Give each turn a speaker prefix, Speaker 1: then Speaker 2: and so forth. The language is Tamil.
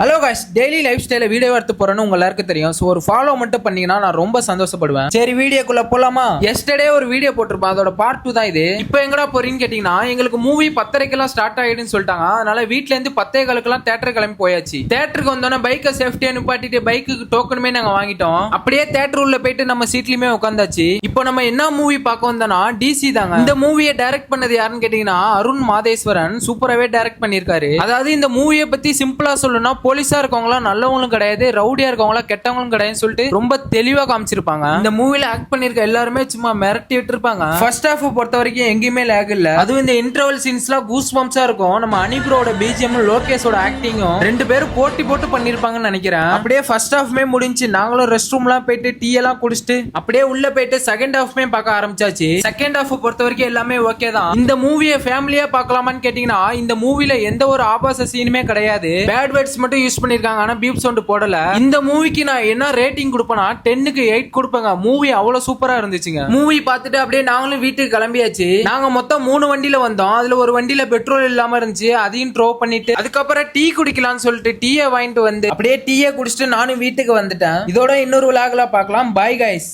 Speaker 1: ஹலோ காய்ஸ், டெய்லி லைஃப் ஸ்டைல வீடியோ எடுத்து போறேன்னு உங்க எல்லாருக்கும் தெரியும். ஸோ ஒரு ஃபாலோ மட்டும் பண்ணீங்கன்னா நான் ரொம்ப சந்தோஷப்படுவேன். சரி, வீடியோக்குள்ள போலாமா? எஸ்டர்டே ஒரு வீடியோ போட்டிருப்பேன், அதோட பார்ட் 2 தான் இது. இப்போ எங்கடா போறீங்கன்னு கேட்டீங்கன்னா, எங்களுக்கு மூவி 10:30 ஸ்டார்ட் ஆயிடுன்னு சொல்லிட்டாங்க. அதனால வீட்ல இருந்து 10:15 தேட்டர் கிளம்பி போயாச்சு. தேட்டருக்கு வந்தோன்னா பைக்கை சேஃப்டியா நிப்பாட்டிட்டு பைக்குக்கு டோக்கனுமே நாங்க வாங்கிட்டோம். அப்படியே தேட்டர் உள்ள போயிட்டு நம்ம சீட்லயுமே உட்காந்தாச்சு. இப்போ நம்ம என்ன மூவி பார்க்க வந்தோம்னா டிசி தாங்க. இந்த மூவியை டைரக்ட் பண்ணது யாருன்னு கேட்டீங்கன்னா அருண் மாதேஸ்வரன் சூப்பராகவே டைரக்ட் பண்ணியிருக்காரு. அதாவது இந்த மூவியை பத்தி சிம்பிளா சொல்லணும்னா, போலீஸா இருக்கவங்களா நல்லவங்களும் கிடையாது, ரவுடியா இருக்கவங்களா கெட்டவங்களும் கிடையாதுன்னு சொல்லிட்டு ரொம்ப தெளிவா காமிச்சிருப்பாங்க. இந்த மூவில ஆக்ட் பண்ணிருக்க எல்லாருமே சும்மா மிரட்டி விட்டு இருப்பாங்க. ஃபர்ஸ்ட் ஹாஃப் பொறுத்த வரைக்கும் எங்கேயுமே லேக் இல்ல. அதுவும் இந்த இன்டர்வல் சீன்ஸ்லாம் கூஸ் பம்ப்ஸா இருக்கும். நம்ம அனிப்ரோட பிஜிஎம், லோகேஷோட ஆக்டிங்கும் ரெண்டு பேரும் போட்டி போட்டு பண்ணிருப்பாங்கன்னு நினைக்கிறேன். அப்படியே ஃபர்ஸ்ட் ஹாஃப்மே முடிஞ்சு நாங்களும் ரெஸ்ட் ரூம்லாம் போயிட்டு டீ எல்லாம் குடிச்சிட்டு அப்படியே உள்ள போயிட்டு செகண்ட் ஹாஃப்மே பார்க்க ஆரம்பிச்சாச்சு. செகண்ட் ஹாஃப் பொறுத்த வரைக்கும் எல்லாமே ஓகே தான். இந்த மூவியை ஃபேமிலியா பார்க்கலாமான்னு கேட்டீங்கன்னா, இந்த மூவில எந்த ஒரு ஆபாச சீனுமே கிடையாது. பேட் வேர்ட்ஸ் மட்டும் யூஸ் பண்ணிருக்காங்க, ஆனா பீப் சவுண்ட் போடல. இந்த மூவிக்கு நான் என்ன ரேட்டிங் கொடுப்பேன்னா 10க்கு 8 கொடுப்பேங்க. மூவி அவ்வளவு சூப்பரா இருந்துச்சுங்க. மூவி பார்த்துட்டு அப்படியே நாங்களும் வீட்டுக்கு கிளம்பியாச்சு. நாங்க மொத்தம் 3 வண்டியில வந்தோம். அதுல ஒரு வண்டியில பெட்ரோல் இல்லாம இருந்துச்சு, அதையும் ட்ரோ பண்ணிட்டு அதுக்கப்புறம் டீ குடிக்கலாம்னு சொல்லிட்டு டீயை வாங்கிட்டு வந்து அப்படியே டீயை குடிச்சிட்டு நானும் வீட்டுக்கு வந்துட்டேன். இதோட இன்னொரு விலாகல பார்க்கலாம். Bye guys.